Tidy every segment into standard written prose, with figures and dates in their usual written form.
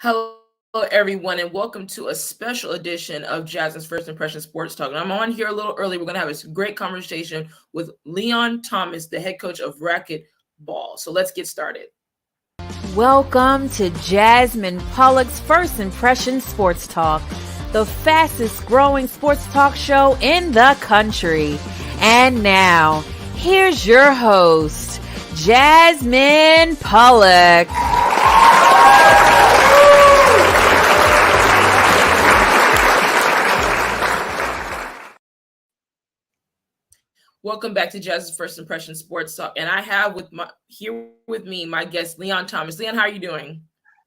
Hello, everyone, and welcome to a special edition of Jasmine's First Impression Sports Talk. And I'm on here a little early. We're going to have a great conversation with Leon Thomas, the head coach of Racquetball. So let's get started. Welcome to Jasmine Pollock's First Impression Sports Talk, the fastest growing sports talk show in the country. And now, here's your host, Jasmine Pollock. Welcome back to Jasmine's First Impression Sports Talk. And I have here with me my guest, Leon Thomas. Leon, how are you doing?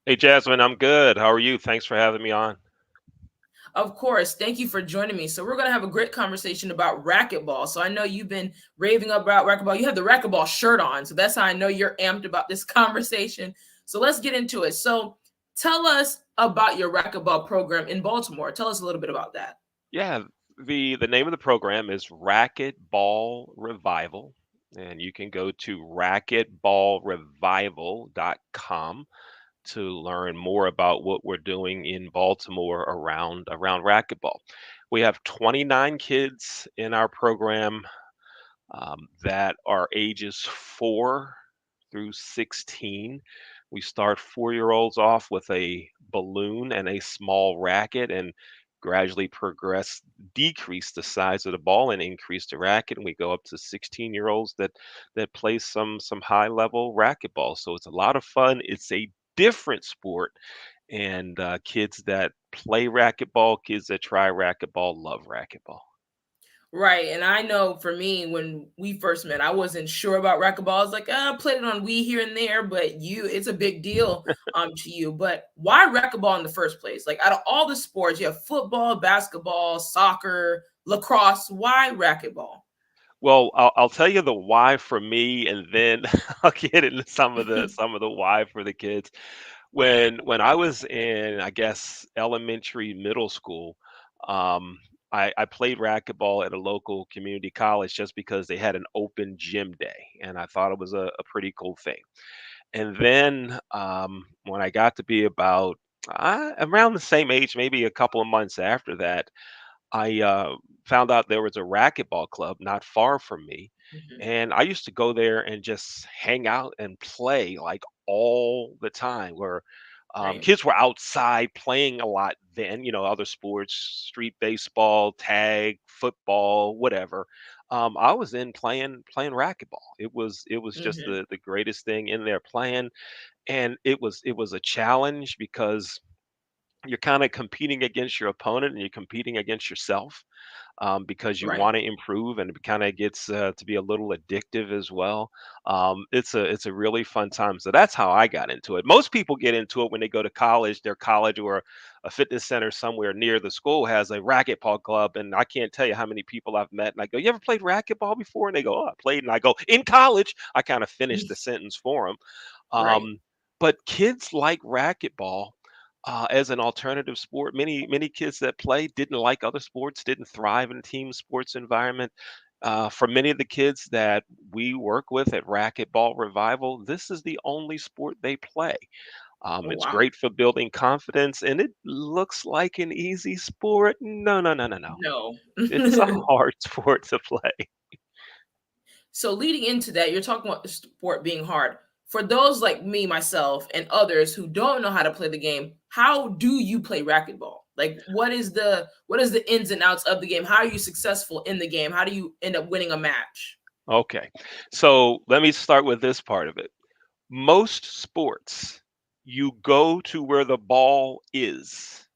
Hey, Jasmine, I'm good. How are you? Thanks for having me on. Of course. Thank you for joining me. So we're going to have a great conversation about racquetball. So I know you've been raving about racquetball. You have the racquetball shirt on. So that's how I know you're amped about this conversation. So let's get into it. So tell us about your racquetball program in Baltimore. Tell us a little bit about that. Yeah, the name of the program is Racquetball Revival, and you can go to racquetballrevival.com to learn more about what we're doing in Baltimore around racquetball. We have 29 kids in our program that are ages 4 through 16. We start 4-year-olds off with a balloon and a small racket and gradually decrease the size of the ball and increase the racket. And we go up to 16-year-olds that play some high level racquetball. So it's a lot of fun. It's a different sport. And kids that play racquetball, kids that try racquetball, love racquetball. Right. And I know for me, when we first met, I wasn't sure about racquetball. I was like, I played it on Wii here and there, but it's a big deal to you. But why racquetball in the first place? Like out of all the sports, you have football, basketball, soccer, lacrosse. Why racquetball? Well, I'll tell you the why for me, and then I'll get into some of the why for the kids. When I was in, I guess, elementary, middle school, um, I played racquetball at a local community college just because they had an open gym day, and I thought it was a pretty cool thing. And then when I got to be about around the same age, maybe a couple of months after that, I found out there was a racquetball club not far from me, Mhm. and I used to go there and just hang out and play like all the time. Where Right. kids were outside playing a lot then, other sports, street baseball, tag, football, whatever. I was in playing racquetball. It was just Hmm. the greatest thing in there playing, and it was a challenge because you're kind of competing against your opponent and you're competing against yourself because you Right. want to improve, and it kind of gets to be a little addictive as well. It's a really fun time. So that's how I got into it. Most people get into it when they go to college. Their college or a fitness center somewhere near the school has a racquetball club, and I can't tell you how many people I've met. And I go, "You ever played racquetball before?" And they go, "Oh, I played." And I go, "In college." I kind of finish the sentence for them. Right. But kids like racquetball as an alternative sport. Many kids that play didn't like other sports, didn't thrive in a team sports environment. For many of the kids that we work with at Racquetball Revival, this is the only sport they play. Oh, It's wow. great for building confidence, and it looks like an easy sport. No, no, no, no, no. No. It's a hard sport to play. So leading into that, you're talking about the sport being hard. For those like me, myself, and others who don't know how to play the game, how do you play racquetball? Like what is the ins and outs of the game? How are you successful in the game? How do you end up winning a match? Okay, so let me start with this part of it. Most sports, you go to where the ball is.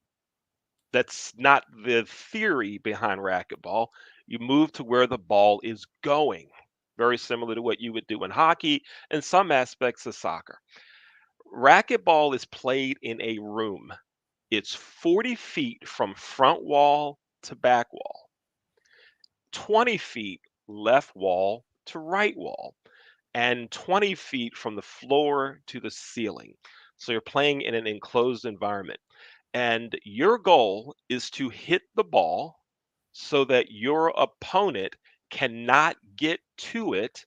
That's not the theory behind racquetball. You move to where the ball is going. Very similar to what you would do in hockey and some aspects of soccer. Racquetball is played in a room. It's 40 feet from front wall to back wall, 20 feet left wall to right wall, and 20 feet from the floor to the ceiling. So you're playing in an enclosed environment. And your goal is to hit the ball so that your opponent cannot get to it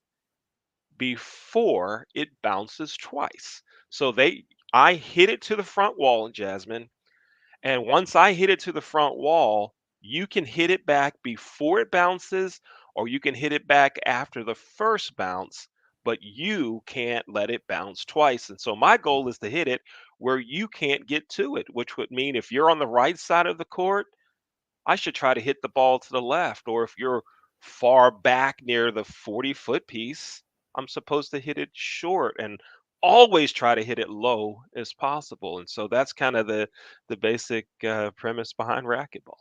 before it bounces twice. So I hit it to the front wall, Jasmine. And once I hit it to the front wall, you can hit it back before it bounces, or you can hit it back after the first bounce, but you can't let it bounce twice. And so my goal is to hit it where you can't get to it, which would mean if you're on the right side of the court, I should try to hit the ball to the left. Or if you're far back near the 40-foot piece, I'm supposed to hit it short and always try to hit it low as possible. And so that's kind of the basic premise behind racquetball.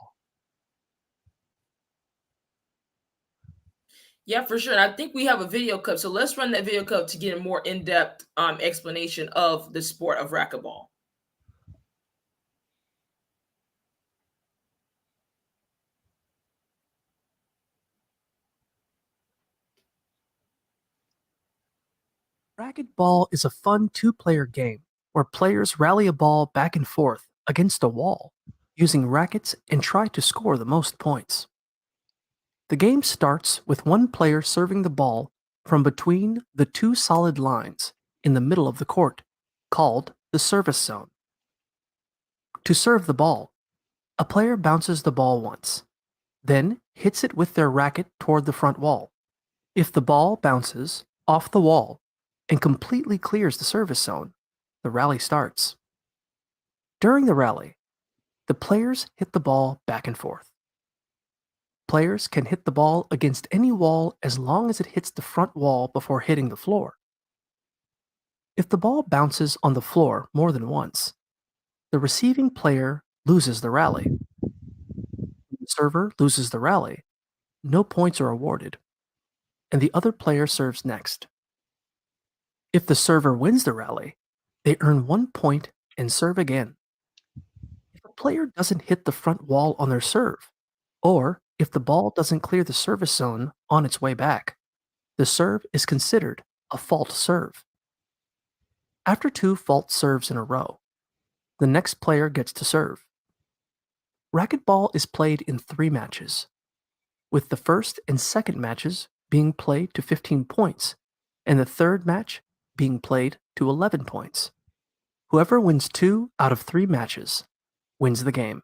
Yeah, for sure. And I think we have a video clip. So let's run that video clip to get a more in-depth explanation of the sport of racquetball. Racquetball is a fun two-player game where players rally a ball back and forth against a wall using rackets and try to score the most points. The game starts with one player serving the ball from between the two solid lines in the middle of the court, called the service zone. To serve the ball, a player bounces the ball once, then hits it with their racket toward the front wall. If the ball bounces off the wall and completely clears the service zone, the rally starts. During the rally, the players hit the ball back and forth. Players can hit the ball against any wall as long as it hits the front wall before hitting the floor. If the ball bounces on the floor more than once, the receiving player loses the rally. If the server loses the rally, no points are awarded, and the other player serves next. If the server wins the rally, they earn 1 point and serve again. If a player doesn't hit the front wall on their serve, or if the ball doesn't clear the service zone on its way back, the serve is considered a fault serve. After 2 fault serves in a row, the next player gets to serve. Racquetball is played in 3 matches, with the first and second matches being played to 15 points, and the third match being played to 11 points. Whoever wins 2 out of 3 matches wins the game.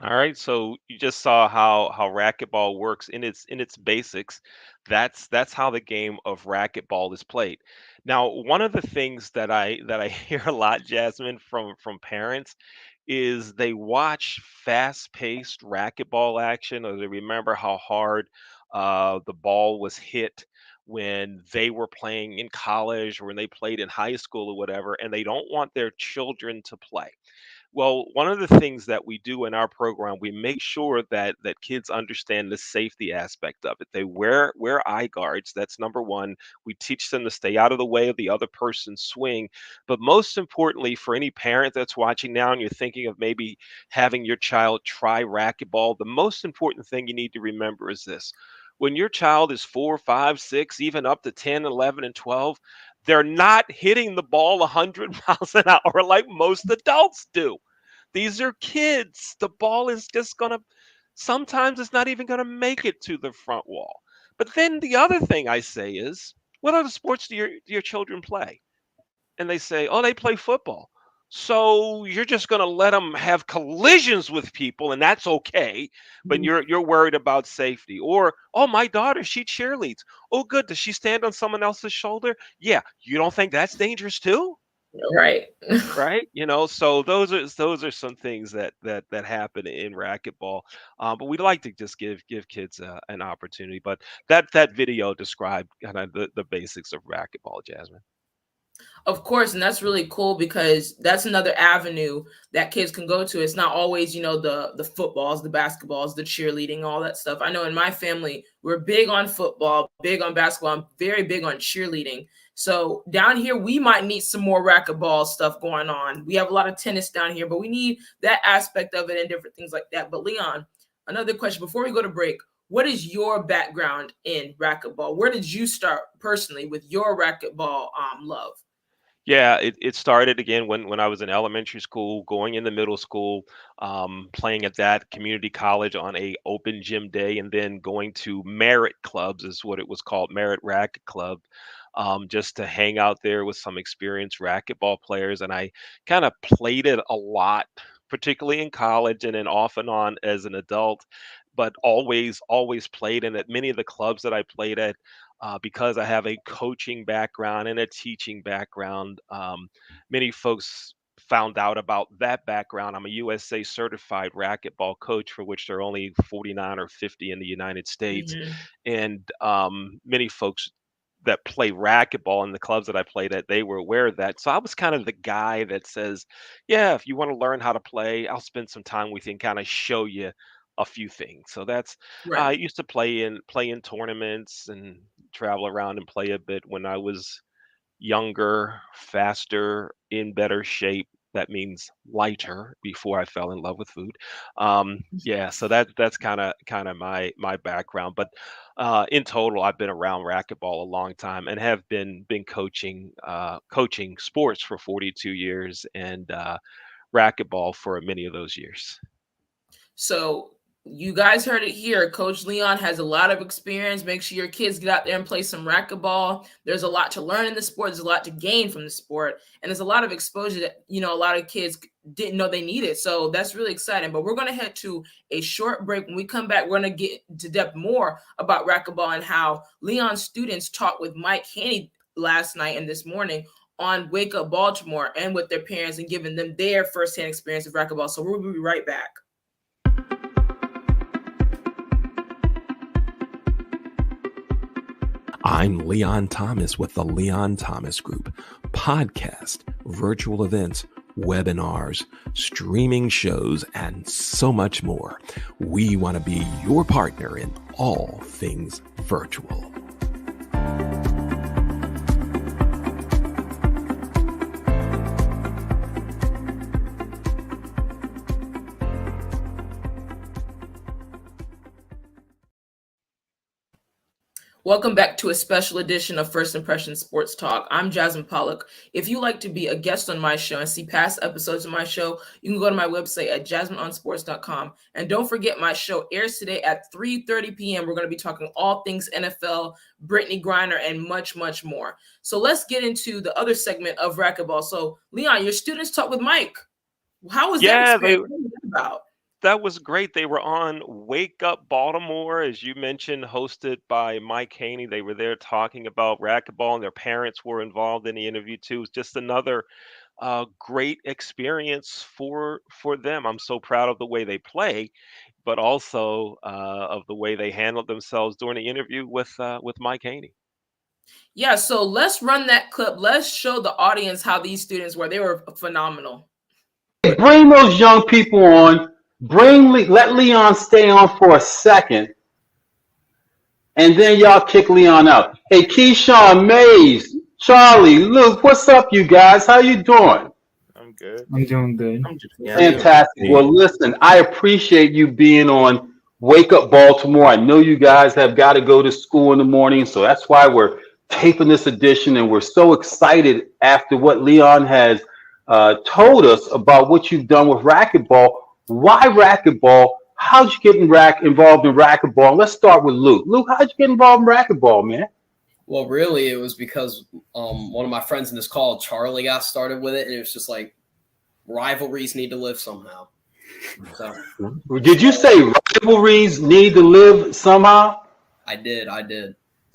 All right, so you just saw how racquetball works in its basics. That's how the game of racquetball is played. Now, one of the things that I hear a lot, Jasmine, from parents is they watch fast-paced racquetball action, or they remember how hard the ball was hit when they were playing in college or when they played in high school or whatever, and they don't want their children to play. Well, one of the things that we do in our program, we make sure that kids understand the safety aspect of it. They wear eye guards. That's number one. We teach them to stay out of the way of the other person's swing. But most importantly, for any parent that's watching now and you're thinking of maybe having your child try racquetball, the most important thing you need to remember is this. When your child is 4, 5, 6, even up to 10, 11, and 12, they're not hitting the ball 100 miles an hour like most adults do. These are kids. The ball is just going to, sometimes it's not even going to make it to the front wall. But then the other thing I say is, what other sports do your children play? And they say, oh, they play football. So you're just going to let them have collisions with people, and that's okay. But you're worried about safety. Or, oh, my daughter, she cheerleads. Oh, good. Does she stand on someone else's shoulder? Yeah. You don't think that's dangerous too? Right. Right? So those are some things that happen in racquetball. But we'd like to just give kids an opportunity. But that video described kind of the basics of racquetball, Jasmine. Of course, and that's really cool because that's another avenue that kids can go to. It's not always, the footballs, the basketballs, the cheerleading, all that stuff. I know in my family, we're big on football, big on basketball, I'm very big on cheerleading. So down here, we might need some more racquetball stuff going on. We have a lot of tennis down here, but we need that aspect of it and different things like that. But Leon, another question before we go to break. What is your background in racquetball? Where did you start personally with your racquetball love? Yeah, it started again when I was in elementary school, going into middle school, playing at that community college on a open gym day, and then going to Merit clubs is what it was called, Merit Racket Club, just to hang out there with some experienced racquetball players. And I kind of played it a lot, particularly in college and then off and on as an adult, but always played. And at many of the clubs that I played at, because I have a coaching background and a teaching background. Many folks found out about that background. I'm a USA certified racquetball coach, for which there are only 49 or 50 in the United States. Mhm. And many folks that play racquetball in the clubs that I played at, they were aware of that. So I was kind of the guy that says, yeah, if you want to learn how to play, I'll spend some time with you and kind of show you a few things. So that's I Right. used to play in tournaments and travel around and play a bit when I was younger, faster, in better shape. That means lighter before I fell in love with food. Yeah, so that's kind of my background. But in total, I've been around racquetball a long time and have been coaching sports for 42 years and racquetball for many of those years. So you guys heard it here. Coach Leon has a lot of experience. Make sure your kids get out there and play some racquetball. There's a lot to learn in the sport. There's a lot to gain from the sport. And there's a lot of exposure that, a lot of kids didn't know they needed. So that's really exciting. But we're going to head to a short break. When we come back, we're going to get to depth more about racquetball and how Leon's students talked with Mike Haney last night and this morning on Wake Up Baltimore and with their parents and giving them their firsthand experience of racquetball. So we'll be right back. I'm Leon Thomas with the Leon Thomas Group. Podcast, virtual events, webinars, streaming shows, and so much more. We want to be your partner in all things virtual. Welcome back to a special edition of First Impression Sports Talk. I'm Jasmine Pollock. If you'd like to be a guest on my show and see past episodes of my show, you can go to my website at jasmineonsports.com. And don't forget, my show airs today at 3:30 p.m. We're going to be talking all things NFL, Brittany Griner, and much, much more. So let's get into the other segment of racquetball. So, Leon, your students talk with Mike. How was that Yeah, experience? What was that about? that was great. They were on Wake Up Baltimore, as you mentioned, hosted by Mike Haney. They were there talking about racquetball, and their parents were involved in the interview too. It was just another great experience for them. I'm so proud of the way they play, but also of the way they handled themselves during the interview with Mike Haney. Yeah, so let's run that clip. Let's show the audience how these students were. They were phenomenal. Bring those young people on. Let Leon stay on for a second, and then y'all kick Leon out. Hey, Keyshawn, Mays, Charlie, Luke, what's up, you guys? How you doing? I'm good. I'm doing good. Yeah, Fantastic. Well, listen, I appreciate you being on Wake Up Baltimore. I know you guys have got to go to school in the morning, so that's why we're taping this edition, and we're so excited after what Leon has told us about what you've done with racquetball. Why racquetball? How'd you get involved in racquetball? Let's start with Luke. Luke, how'd you get involved in racquetball, man? Well, really, it was because one of my friends in this call, Charlie, got started with it, and it was just like rivalries need to live somehow. So, Did you say rivalries need to live somehow? I did.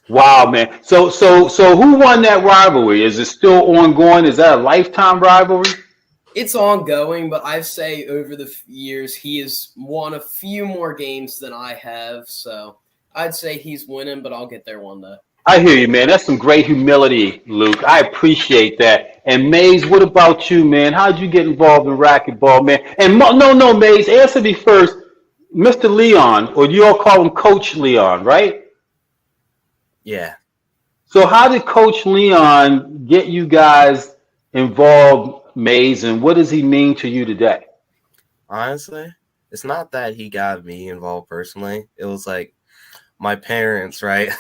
Wow, man. So who won that rivalry? Is it still ongoing? Is that a lifetime rivalry? It's ongoing, but I'd say over the years he has won a few more games than I have. So I'd say he's winning, but I'll get there one day. I hear you, man. That's some great humility, Luke. I appreciate that. And Mays, what about you, man? How'd you get involved in racquetball, man? And no, Mays, answer me first. Mr. Leon, or you all call him Coach Leon, right? Yeah. So how did Coach Leon get you guys involved, Mays, and what does he mean to you today? Honestly, it's not that he got me involved personally. It was like my parents, right,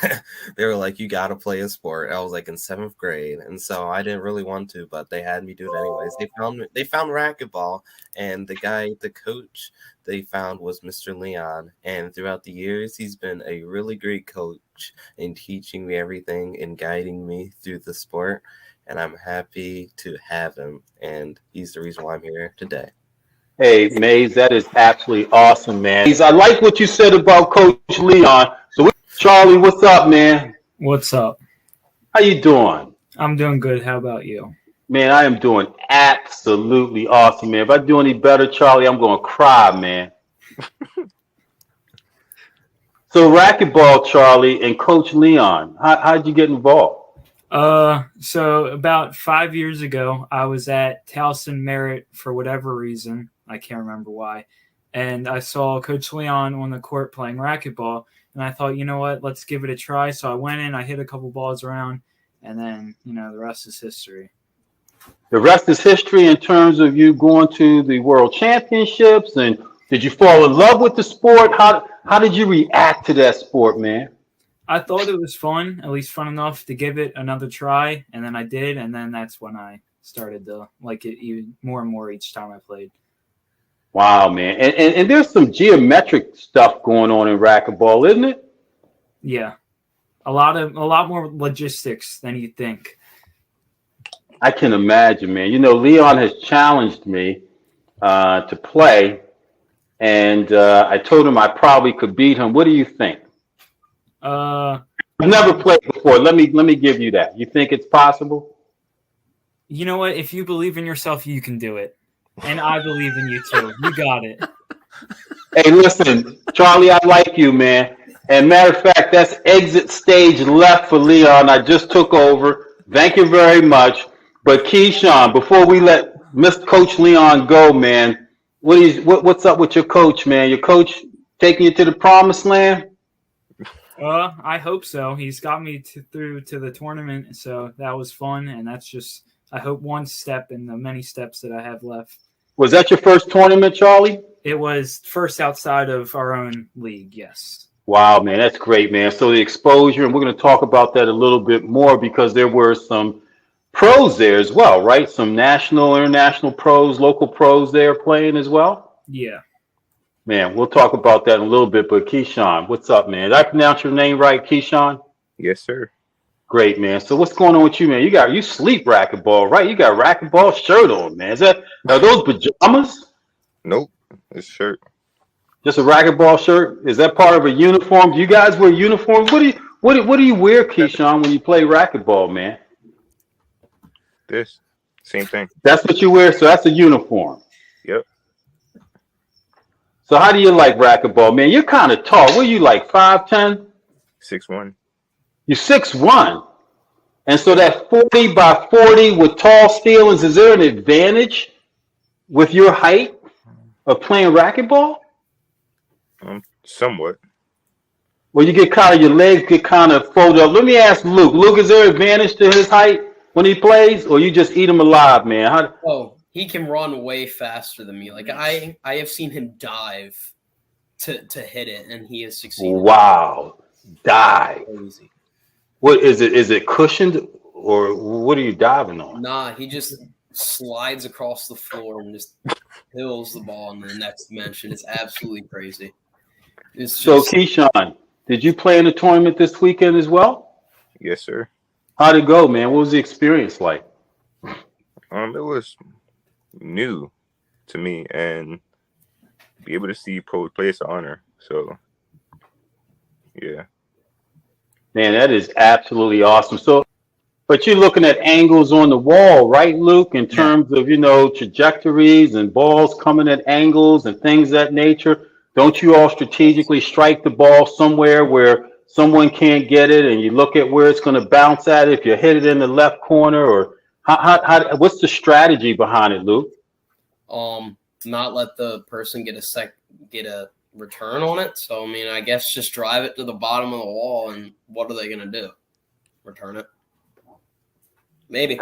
they were like, you got to play a sport. I was like in 7th grade. And so I didn't really want to, but they had me do it anyways. They found racquetball, and the coach they found was Mr. Leon. And throughout the years, he's been a really great coach in teaching me everything and guiding me through the sport. And I'm happy to have him. And he's the reason why I'm here today. Hey, Mays, that is absolutely awesome, man. I like what you said about Coach Leon. So, Charlie, what's up, man? What's up? How you doing? I'm doing good. How about you? Man, I am doing absolutely awesome, man. If I do any better, Charlie, I'm going to cry, man. So, racquetball, Charlie, and Coach Leon, how'd you get involved? So about 5 years ago, I was at Towson Merritt for whatever reason. I can't remember why. And I saw Coach Leon on the court playing racquetball. And I thought, you know what, let's give it a try. So I went in, I hit a couple balls around, and then, the rest is history. The rest is history in terms of you going to the World Championships. And did you fall in love with the sport? How did you react to that sport, man? I thought it was fun, at least fun enough to give it another try. And then I did. And then that's when I started to like it even more and more each time I played. Wow, man. And there's some geometric stuff going on in racquetball, isn't it? Yeah. A lot more logistics than you'd think. I can imagine, man. Leon has challenged me to play, and I told him I probably could beat him. What do you think? I've never played before. Let me give you that. You think it's possible? You know what? If you believe in yourself, you can do it. And I believe in you too. You got it. Hey, listen, Charlie, I like you, man. And matter of fact, that's exit stage left for Leon. I just took over. Thank you very much. But Keyshawn, before we let Mr. Coach Leon go, man, what's up with your coach, man? Your coach taking you to the promised land? I hope so. He's got me through to the tournament, so that was fun. And that's just, I hope, one step in the many steps that I have left. Was that your first tournament, Charlie? It was first outside of our own league, yes. Wow, man, that's great, man. So the exposure, and we're going to talk about that a little bit more because there were some pros there as well, right? Some national, international pros, local pros there playing as well? Yeah. Man, we'll talk about that in a little bit, but Keyshawn, what's up, man? Did I pronounce your name right, Keyshawn? Yes, sir. Great, man. So what's going on with you, man? You sleep racquetball, right? You got racquetball shirt on, man. Are those pajamas? Nope, it's shirt. Just a racquetball shirt? Is that part of a uniform? Do you guys wear uniforms? What do you wear, Keyshawn, when you play racquetball, man? This same thing. That's what you wear. So that's a uniform. Yep. So how do you like racquetball, man? You're kind of tall. What are you like? 5'10"? 6'1". You're 6'1". And so that 40 by 40 with tall ceilings, is there an advantage with your height of playing racquetball? Somewhat. Well, your legs get kind of folded up. Let me ask Luke. Luke, is there an advantage to his height when he plays, or you just eat him alive, man? He can run way faster than me. Like I have seen him dive to hit it, and he has succeeded. Wow, dive. Crazy. What is it? Is it cushioned, or what are you diving on? Nah, he just slides across the floor and just hills the ball in the next dimension. It's absolutely crazy. So, Keyshawn, did you play in a tournament this weekend as well? Yes, sir. How'd it go, man? What was the experience like? It was new to me, and be able to see pro players to honor. So, yeah. Man, that is absolutely awesome. So, but you're looking at angles on the wall, right, Luke, in terms of, trajectories and balls coming at angles and things of that nature. Don't you all strategically strike the ball somewhere where someone can't get it, and you look at where it's going to bounce at if you hit it in the left corner, or what's the strategy behind it, Luke? Not let the person get a return on it. So I guess just drive it to the bottom of the wall, and what are they going to do? Return it? Maybe.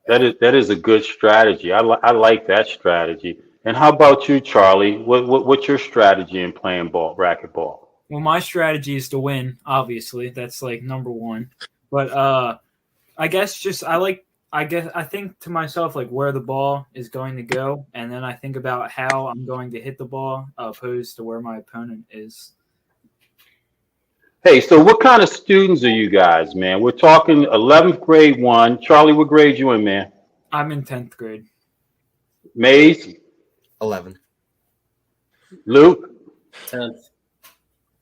That is a good strategy. I like that strategy. And how about you, Charlie? What's your strategy in playing racquetball? Well, my strategy is to win. Obviously, that's like number one. But I guess I think to myself like where the ball is going to go, and then I think about how I'm going to hit the ball opposed to where my opponent is. Hey, so what kind of students are you guys, man? We're talking 11th grade one. Charlie, what grade you in, man? I'm in 10th grade. Maze, 11. Luke. 10th.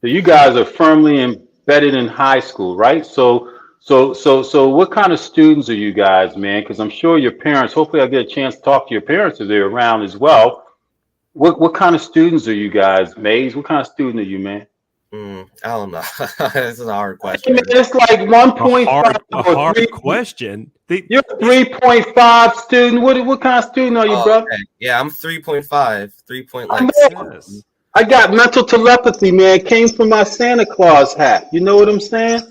So you guys are firmly embedded in high school, right? So what kind of students are you guys, man? Because I'm sure your parents, hopefully I'll get a chance to talk to your parents if they're around as well. What kind of students are you guys, Maze? What kind of student are you, man? I don't know. This is a hard question. It's like 1.5 A hard question. You're a 3.5 student. What kind of student are you, brother? Okay. Yeah, I'm 3.5. 3.6. I got mental telepathy, man. It came from my Santa Claus hat. You know what I'm saying?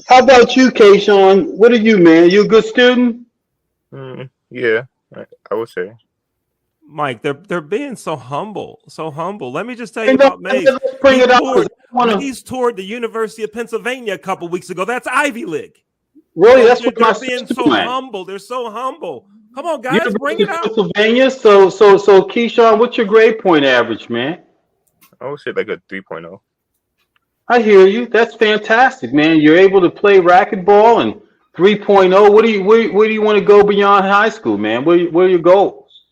How about you, Kayshawn? What are you, man? You a good student? Yeah, I would say. Mike, they're being so humble, so humble. Let me just tell you about Maze. Bring it up. He's toured the University of Pennsylvania a couple weeks ago. That's Ivy League. Really, that's what they're my being sister so went. humble. They're so humble. Come on, guys, bring it out. Pennsylvania. So, Keyshawn, what's your grade point average, man? I would say like a 3.0. I hear you. That's fantastic, man. You're able to play racquetball and 3.0. Where do you want to go beyond high school, man? What are your goals?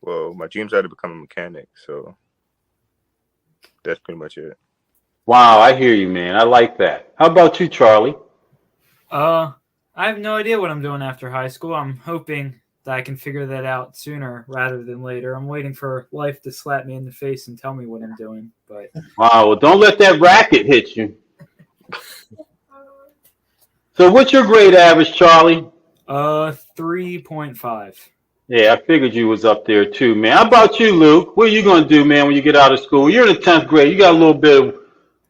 Well, my dreams are to become a mechanic, so that's pretty much it. Wow, I hear you, man. I like that. How about you, Charlie? I have no idea what I'm doing after high school. I'm hoping that I can figure that out sooner rather than later. I'm waiting for life to slap me in the face and tell me what I'm doing. But wow, well, don't let that racket hit you. So what's your grade average, Charlie? 3.5. Yeah, I figured you was up there too, man. How about you, Luke? What are you going to do, man, when you get out of school? You're in the 10th grade. You got a little bit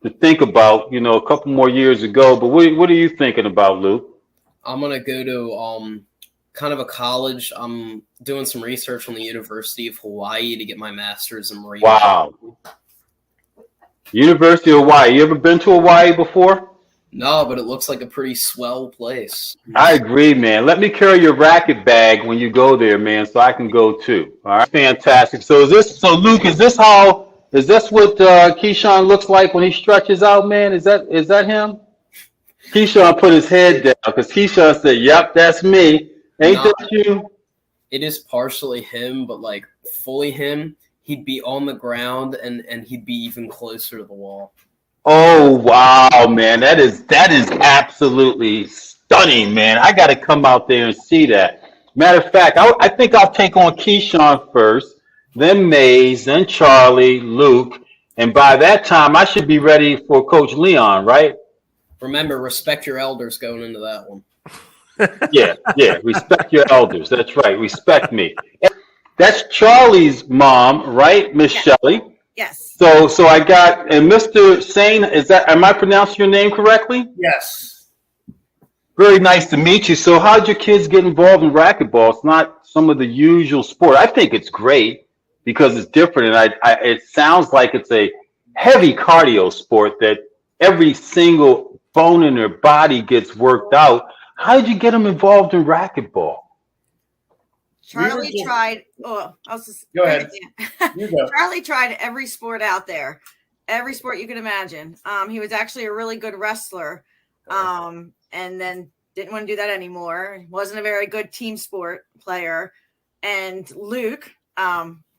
to think about, a couple more years ago. But what are you thinking about, Luke? I'm going to go to kind of a college. I'm doing some research on the University of Hawaii to get my master's in marine. Wow. University of Hawaii. You ever been to Hawaii before? No, but it looks like a pretty swell place. I agree, man. Let me carry your racket bag when you go there, man, so I can go too. All right, fantastic. So Luke, is this what Keyshawn looks like when he stretches out, man? Is that him? Keyshawn put his head down because Keyshawn said, "Yep, that's me." Ain't that you? It is partially him, but like fully him, he'd be on the ground and he'd be even closer to the wall. Oh wow, man, that is absolutely stunning, man. I got to come out there and see that. Matter of fact, I think I'll take on Keyshawn first, then Maze, then Charlie, Luke, and by that time I should be ready for Coach Leon, right? Remember, respect your elders going into that one. Yeah, respect your elders. That's right, respect me. That's Charlie's mom, right, Miss Shelley? Yes. So I got, and Mr. Sane, am I pronouncing your name correctly? Yes. Very nice to meet you. So how'd your kids get involved in racquetball? It's not some of the usual sport. I think it's great because it's different, and it sounds like it's a heavy cardio sport that every single bone in their body gets worked out. How did you get them involved in racquetball? Charlie tried. Oh, I was just go ahead. You go. Charlie tried every sport out there, every sport you can imagine. He was actually a really good wrestler, and then didn't want to do that anymore. Wasn't a very good team sport player. And Luke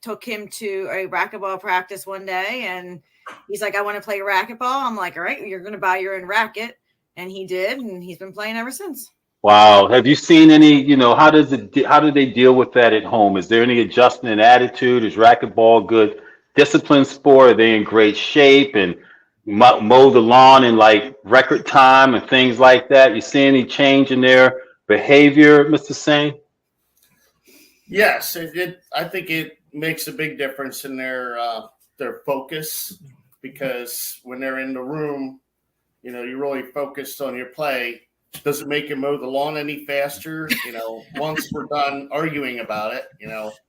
took him to a racquetball practice one day, and he's like, "I want to play racquetball." I'm like, "All right, you're going to buy your own racket," and he did, and he's been playing ever since. Wow. Have you seen any, how do they deal with that at home? Is there any adjustment in attitude? Is racquetball good discipline sport? Are they in great shape and mow the lawn in like record time and things like that? You see any change in their behavior, Mr. Sane? Yes, I think it makes a big difference in their focus, because when they're in the room, you're really focused on your play. Does it make you mow the lawn any faster? Once we're done arguing about it,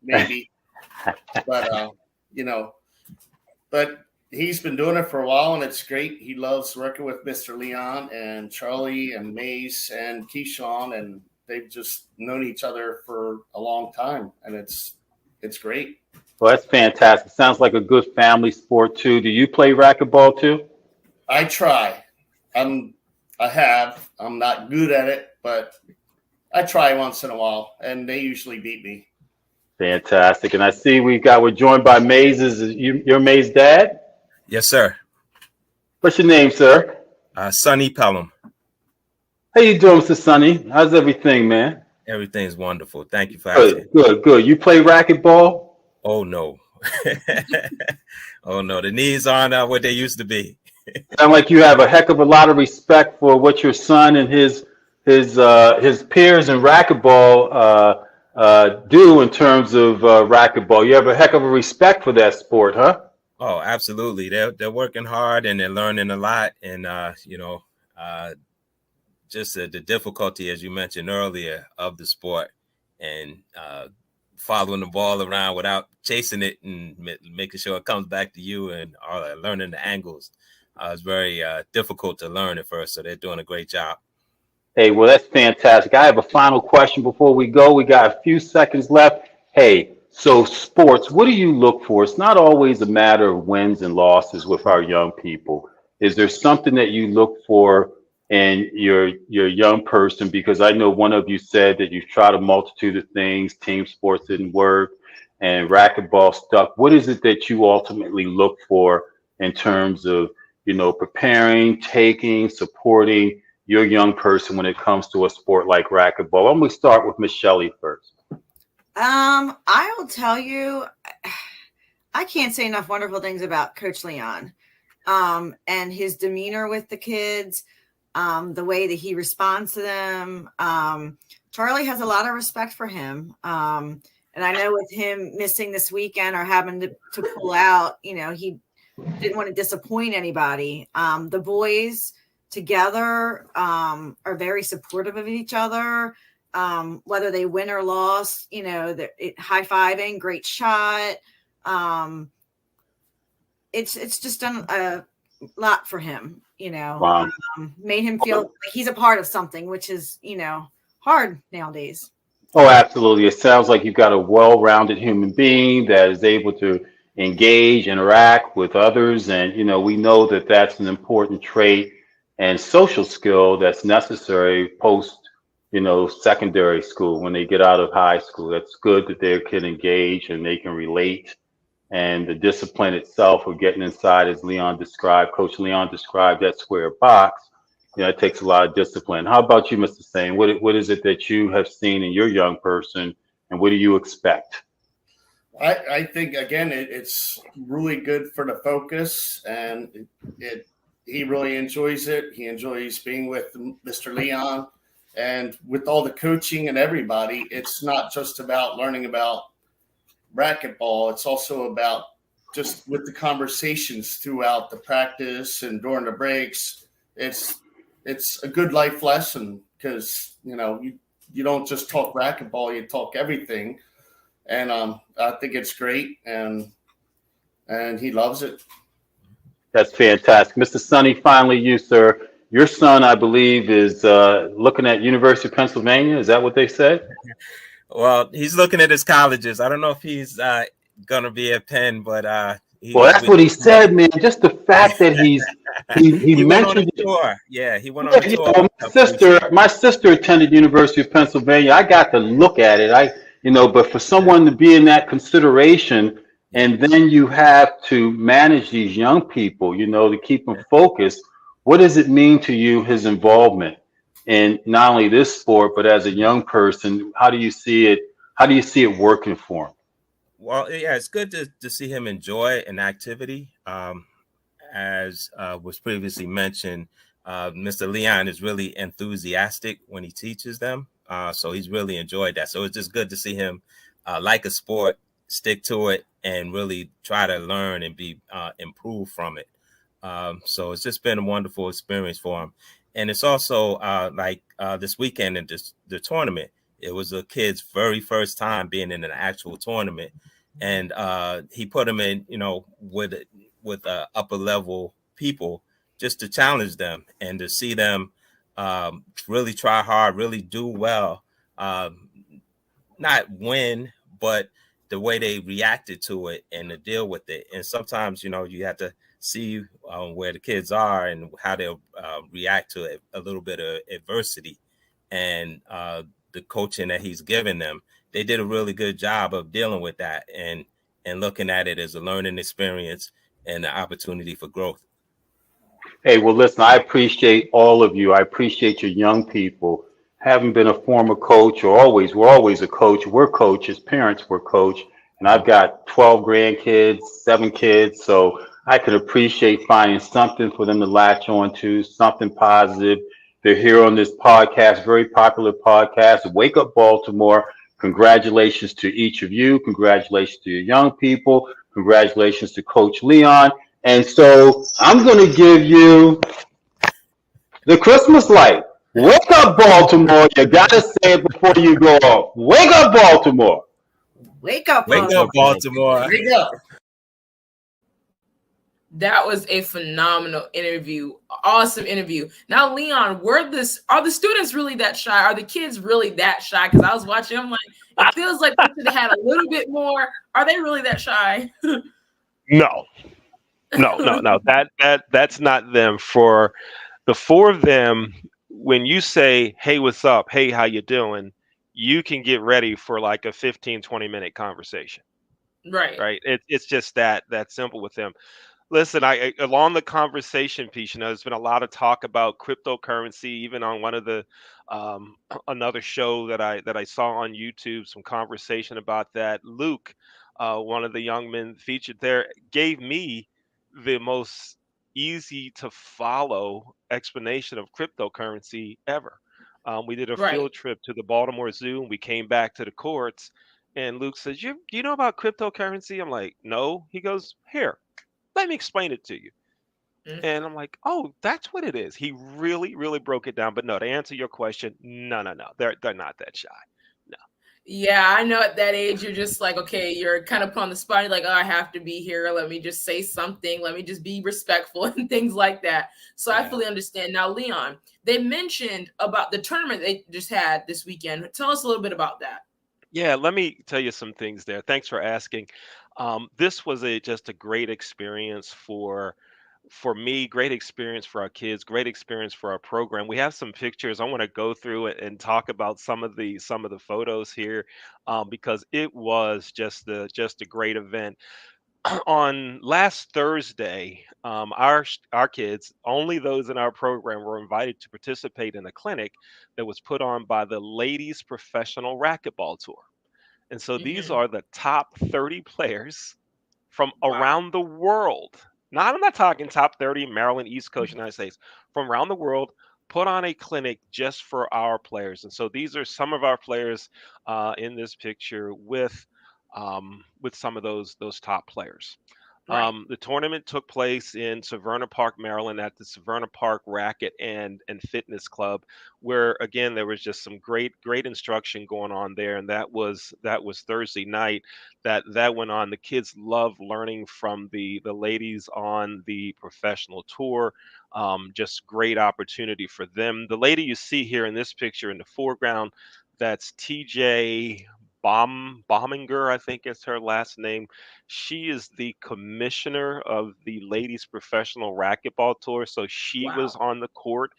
maybe. But he's been doing it for a while, and it's great. He loves working with Mr. Leon and Charlie and Mace and Keyshawn, and they've just known each other for a long time, and it's great. Well, that's fantastic. Sounds like a good family sport too. Do you play racquetball too? I try. I'm not good at it, but I try once in a while, and they usually beat me. Fantastic. And I see we're joined by Maze. Is your Maze's dad? Yes, sir. What's your name, sir? Sonny Pelham. How you doing, Mr. Sonny? How's everything, man? Everything's wonderful. Thank you for asking. Good. You play racquetball? Oh, no. Oh, no. The knees aren't what they used to be. Sound like you have a heck of a lot of respect for what your son and his peers in racquetball do in terms of racquetball. You have a heck of a respect for that sport, huh? Oh, absolutely. They're working hard and they're learning a lot. And, just the difficulty, as you mentioned earlier, of the sport and following the ball around without chasing it and making sure it comes back to you and learning the angles. It's very difficult to learn at first. So they're doing a great job. Hey, well, that's fantastic. I have a final question before we go. We got a few seconds left. Hey, so sports, what do you look for? It's not always a matter of wins and losses with our young people. Is there something that you look for in your young person? Because I know one of you said that you've tried a multitude of things, team sports didn't work, and racquetball stuck. What is it that you ultimately look for in terms of, preparing, taking, supporting your young person when it comes to a sport like racquetball? I'm going to start with Miss Shelley first. I will tell you, I can't say enough wonderful things about Coach Leon, and his demeanor with the kids, the way that he responds to them. Charlie has a lot of respect for him. And I know with him missing this weekend or having to pull out, he didn't want to disappoint anybody. The boys together are very supportive of each other. Whether they win or lost, high-fiving, great shot. It's just done a lot for him, Wow. Made him feel like he's a part of something, which is, hard nowadays. Oh, absolutely. It sounds like you've got a well-rounded human being that is able to engage, interact with others. And, we know that that's an important trait and social skill that's necessary post, secondary school. When they get out of high school, that's good that they can engage and they can relate. And the discipline itself of getting inside, as Coach Leon described, that square box, it takes a lot of discipline. How about you, Mr. Sane? What is it that you have seen in your young person, and what do you expect? I think, again, it's really good for the focus, and he really enjoys it. He enjoys being with Mr. Leon, and with all the coaching and everybody, it's not just about learning about racquetball. It's also about just with the conversations throughout the practice and during the breaks. It's a good life lesson because, you don't just talk racquetball, you talk everything. And I think it's great, and he loves it. That's fantastic. Mr. Sonny, finally you, sir. Your son, I believe, is looking at University of Pennsylvania. Is that what they said? Well, he's looking at his colleges. I don't know if he's going to be at Penn, but well, that's what he said, man. Just the fact that he mentioned it. Tour. Yeah, he went on a tour. My sister attended University of Pennsylvania. I got to look at it. But for someone to be in that consideration, and then you have to manage these young people, to keep them focused. What does it mean to you, his involvement in not only this sport, but as a young person? How do you see it? How do you see it working for him? Well, yeah, it's good to see him enjoy an activity. As was previously mentioned, Mr. Leon is really enthusiastic when he teaches them. So he's really enjoyed that. So it's just good to see him like a sport, stick to it, and really try to learn and be improved from it. So it's just been a wonderful experience for him. And it's also this weekend in the tournament, it was a kid's very first time being in an actual tournament. And he put him in, with with upper level people just to challenge them and to see them really try hard, really do well, not win, but the way they reacted to it and to deal with it. And sometimes, you know, you have to see where the kids are and how they'll react to it, a little bit of adversity. And the coaching that he's given them, they did a really good job of dealing with that and looking at it as a learning experience and an opportunity for growth. Hey, well, listen, I appreciate all of you. I appreciate your young people. Having been a former coach, we're always a coach. We're coaches, parents were coach, and I've got 12 grandkids, 7 kids, so I can appreciate finding something for them to latch on to, something positive. They're here on this podcast, very popular podcast, Wake Up Baltimore. Congratulations to each of you. Congratulations to your young people. Congratulations to Coach Leon. And so I'm going to give you the Christmas light. Wake up, Baltimore. You got to say it before you go off. Wake up, Baltimore. Wake up, Wake up, Baltimore. Wake up. That was a phenomenal interview. Awesome interview. Now, Leon, are the students really that shy? Are the kids really that shy? Because I was watching, I'm like, it feels like they should have had a little bit more. Are they really that shy? No. That's not them. For the 4 of them, when you say, hey, what's up? Hey, how you doing? You can get ready for like a 15, 20-minute conversation. Right. It's just that simple with them. Listen, I along the conversation piece, you know, there's been a lot of talk about cryptocurrency, even on one of the another show that I saw on YouTube, some conversation about that. Luke, one of the young men featured there, gave me the most easy to follow explanation of cryptocurrency ever. We did a field trip to the Baltimore Zoo, and we came back to the courts, and Luke says, do you know about cryptocurrency? I'm like, no. He goes, here, let me explain it to you. And I'm like, oh, that's what it is. He really, really broke it down. But no, to answer your question, no. They're not that shy. No. Yeah, I know at that age, you're just like, okay, you're kind of put on the spot. You're like, oh, I have to be here. Let me just say something. Let me just be respectful and things like that. So I fully understand. Now, Leon, they mentioned about the tournament they just had this weekend. Tell us a little bit about that. Yeah, let me tell you some things there. Thanks for asking. This was just a great experience for me, great experience for our kids, great experience for our program. We have some pictures. I want to go through it and talk about some of the photos here, because it was just a great event. On last Thursday, our kids, only those in our program, were invited to participate in a clinic that was put on by the Ladies Professional Racquetball Tour. And so these are the top 30 players from around the world. Now, I'm not talking top 30 Maryland, East Coast, United States, from around the world, put on a clinic just for our players. And so these are some of our players in this picture with some of those top players. The tournament took place in Severna Park, Maryland, at the Severna Park Racket and Fitness Club, where again there was just some great instruction going on there, and that was Thursday night. That went on. The kids love learning from the ladies on the professional tour. Just great opportunity for them. The lady you see here in this picture in the foreground, that's TJ Bominger, I think is her last name. She is the commissioner of the Ladies Professional Racquetball Tour. So she was on the court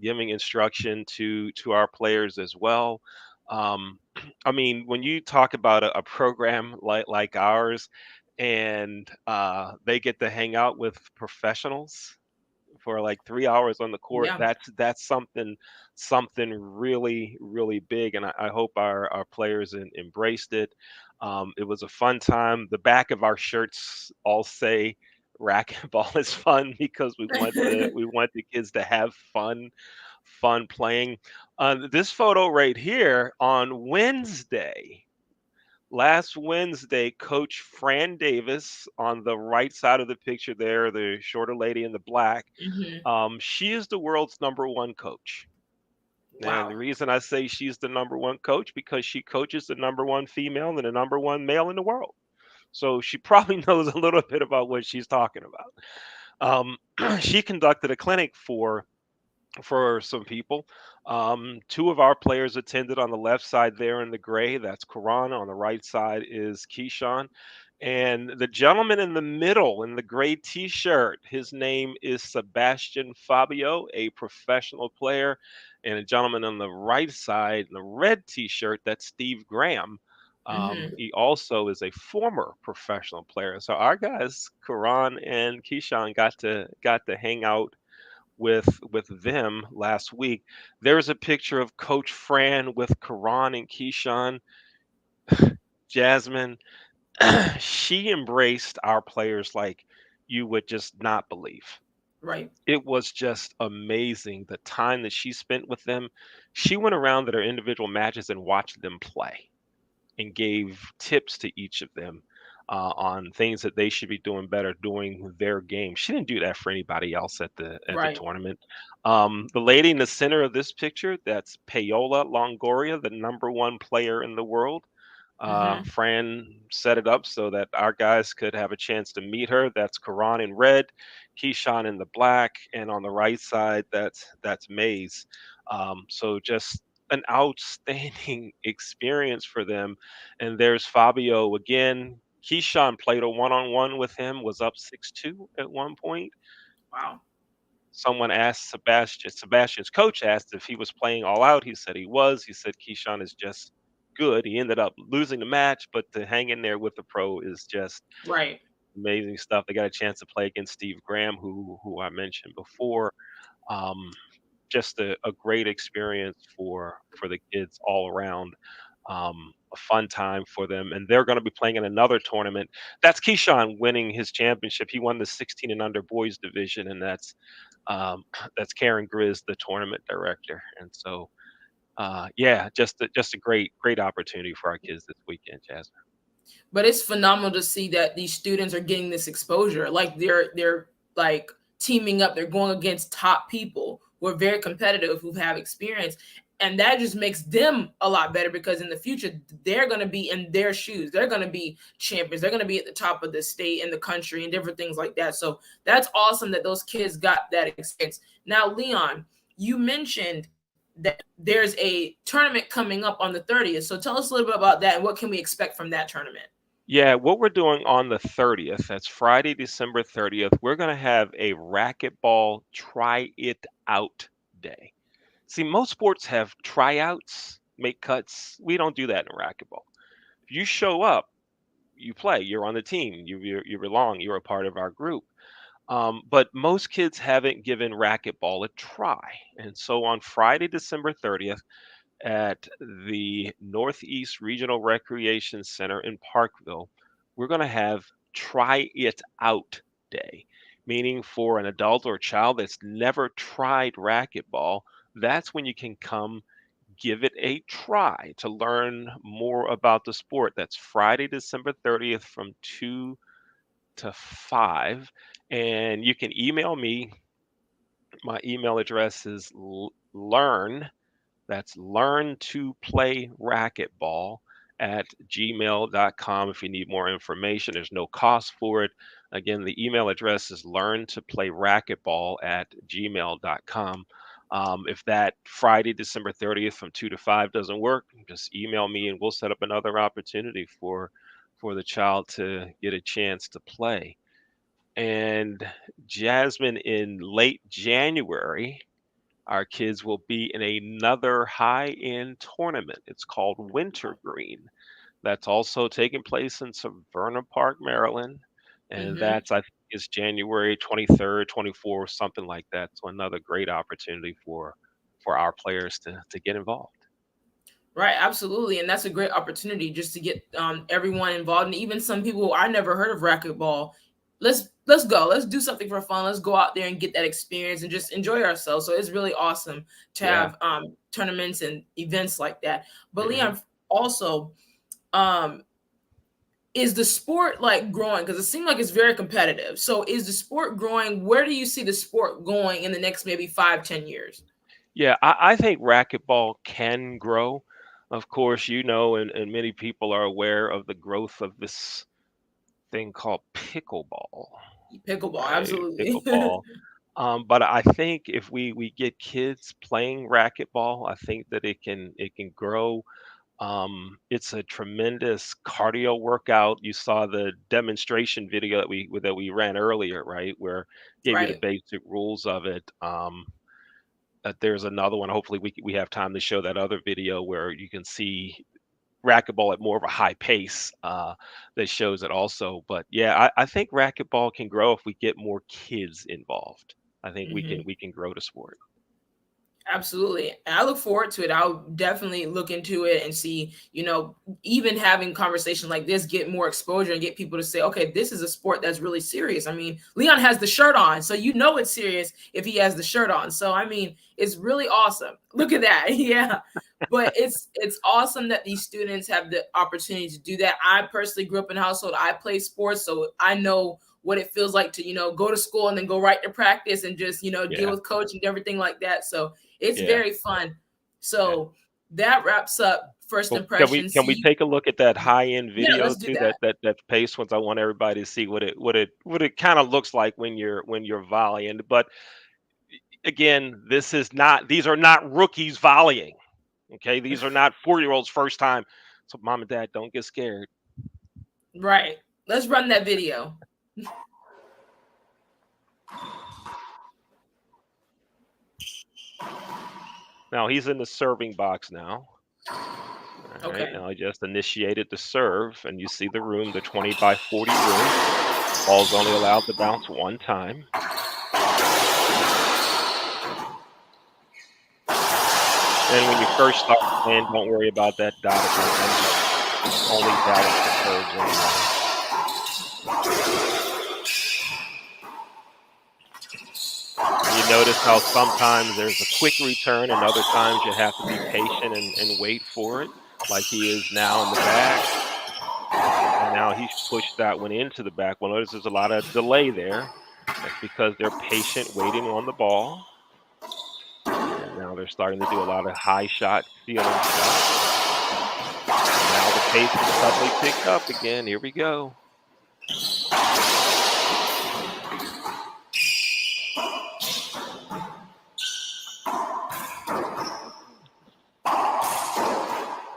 giving instruction to our players as well. I mean, when you talk about a program like ours, and they get to hang out with professionals for like 3 hours on the court, that's something really, really big, and I hope our players embraced it. It was a fun time. The back of our shirts all say racquetball is fun, because we want the kids to have fun playing. This photo right here, on last Wednesday, Coach Fran Davis, on the right side of the picture there, the shorter lady in the black, she is the world's #1 coach. And the reason I say she's the #1 coach, because she coaches the #1 female and the #1 male in the world. So she probably knows a little bit about what she's talking about. She conducted a clinic for some people. Two of our players attended on the left side there in the gray. That's Karan. On the right side is Keyshawn. And the gentleman in the middle in the gray t-shirt, his name is Sebastian Fabio, a professional player. And a gentleman on the right side in the red t-shirt, that's Steve Graham. He also is a former professional player. So our guys, Karan and Keyshawn, got to hang out with them last week. There's a picture of Coach Fran with Karan and Keyshawn. Jasmine, she embraced our players like you would just not believe. Right. It was just amazing the time that she spent with them. She went around to their individual matches and watched them play and gave tips to each of them on things that they should be doing better during their game. She didn't do that for anybody else at the Right. tournament. The lady in the center of this picture, that's Paola Longoria, the #1 player in the world. Fran set it up so that our guys could have a chance to meet her. That's Karan in red, Keyshawn in the black, and on the right side, that's Maze. So just an outstanding experience for them. And there's Fabio again. Keyshawn played a one-on-one with him, was up 6-2 at one point. Wow. Someone asked Sebastian's coach asked if he was playing all out. He said he was. He said Keyshawn is just good. He ended up losing the match, but to hang in there with the pro is just Right. amazing stuff. They got a chance to play against Steve Graham, who I mentioned before. Just a great experience for the kids all around. A fun time for them, and they're going to be playing in another tournament. That's Keyshawn winning his championship. He won the 16 and under boys division, and that's Karen Grizz, the tournament director. And so, yeah, just a great opportunity for our kids this weekend, Jasmine. But it's phenomenal to see that these students are getting this exposure. Like they're like teaming up. They're going against top people who are very competitive, who have experience. And that just makes them a lot better because in the future, they're going to be in their shoes. They're going to be champions. They're going to be at the top of the state and the country and different things like that. So that's awesome that those kids got that experience. Now, Leon, you mentioned that there's a tournament coming up on the 30th. So tell us a little bit about that and what can we expect from that tournament? Yeah, what we're doing on the 30th, that's Friday, December 30th, we're going to have a racquetball try it out day. See, most sports have tryouts, make cuts. We don't do that in racquetball. If you show up, you play, you're on the team, you belong, you're a part of our group. But most kids haven't given racquetball a try. And so on Friday, December 30th, at the Northeast Regional Recreation Center in Parkville, we're going to have Try It Out Day, meaning for an adult or a child that's never tried racquetball, that's when you can come give it a try to learn more about the sport. That's Friday, December 30th from 2 to 5. And you can email me. My email address is learn to play racquetball at gmail.com. If you need more information, there's no cost for it. Again, the email address is learn to play racquetball at gmail.com. If that Friday, December 30th from 2 to 5 doesn't work, just email me and we'll set up another opportunity for the child to get a chance to play. And Jasmine, in late January, our kids will be in another high-end tournament. It's called Wintergreen. That's also taking place in Severna Park, Maryland. And that's, I think, is January 23rd, 24th, something like that. So another great opportunity for our players to get involved. Right, absolutely. And that's a great opportunity just to get everyone involved. And even some people, I never heard of racquetball. Let's go. Let's do something for fun. Let's go out there and get that experience and just enjoy ourselves. So it's really awesome to have tournaments and events like that. But Leon, also, is the sport like growing? Because it seems like it's very competitive. So is the sport growing? Where do you see the sport going in the next maybe 5-10 years? Yeah, I think racquetball can grow. Of course, and many people are aware of the growth of this thing called pickleball. Pickleball, Right? absolutely. Pickleball. But I think if we get kids playing racquetball, I think that it can grow. It's a tremendous cardio workout. You saw the demonstration video that we ran earlier, right? Where gave you the Right. basic rules of it. There's another one. Hopefully, we have time to show that other video where you can see racquetball at more of a high pace that shows it also. But yeah, I think racquetball can grow if we get more kids involved. I think Mhm. we can grow the sport. Absolutely. And I look forward to it. I'll definitely look into it and see, even having conversations like this, get more exposure and get people to say, okay, this is a sport that's really serious. I mean, Leon has the shirt on, so it's serious if he has the shirt on. So, I mean, it's really awesome. Look at that. Yeah. But it's awesome that these students have the opportunity to do that. I personally grew up in a household. I play sports, so I know what it feels like to, go to school and then go right to practice and just, deal Yeah. with coach and everything like that. So it's Yeah. very fun. So that wraps up first Well, impressions. can we take a look at that high-end Yeah, video let's do too? that. That pace ones. I want everybody to see what it kind of looks like when you're volleying. But again, these are not rookies volleying. Okay, these are not 4-year-olds first time. So mom and dad, don't get scared. Right. Let's run that video. Now he's in the serving box now. All right, Okay. now I just initiated the serve, and you see the room, the 20 by 40 room. Ball's only allowed to bounce one time. And when you first start playing, don't worry about that dotted line. Only valid for serves anyway. You notice how sometimes there's a quick return, and other times you have to be patient and wait for it, like he is now in the back. And now he's pushed that one into the back. Well, notice there's a lot of delay there. That's because they're patient waiting on the ball. And now they're starting to do a lot of high shot, feeling shots. Now the pace is suddenly picked up again. Here we go.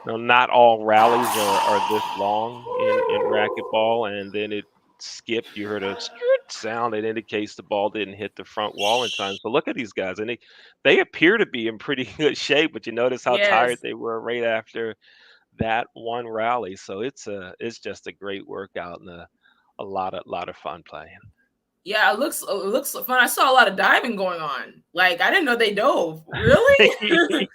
Now, not all rallies are this long in racquetball, and then it skipped. You heard a sound that indicates the ball didn't hit the front wall in time. So look at these guys, and they appear to be in pretty good shape, but you notice how tired Yes. they were right after that one rally. So it's just a great workout and a lot of fun playing. Yeah, it looks fun. I saw a lot of diving going on. Like, I didn't know they dove. Really?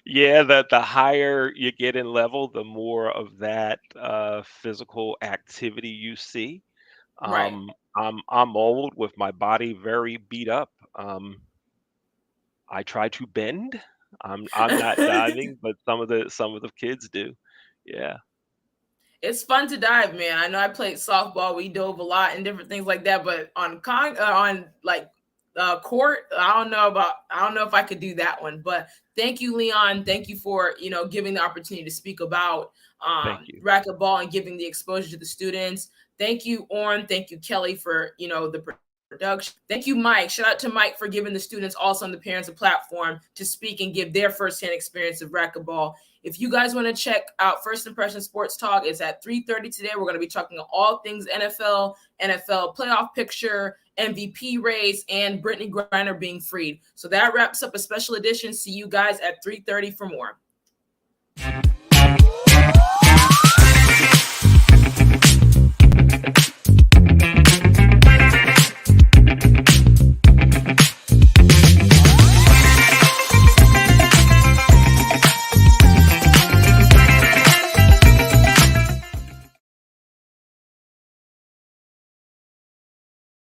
Yeah, the higher you get in level, the more of that physical activity you see. Right. I'm old with my body very beat up. I try to bend. I'm not diving, but some of the kids do. Yeah. It's fun to dive, man. I know I played softball. We dove a lot and different things like that. But on court, I don't know if I could do that one. But thank you, Leon. Thank you for giving the opportunity to speak about racquetball and giving the exposure to the students. Thank you, Orrin. Thank you, Kelly, for the production. Thank you, Mike. Shout out to Mike for giving the students also and the parents a platform to speak and give their firsthand experience of racquetball. If you guys want to check out First Impression Sports Talk, it's at 3:30 today. We're going to be talking all things NFL playoff picture, MVP race, and Brittany Griner being freed. So that wraps up a special edition. See you guys at 3:30 for more.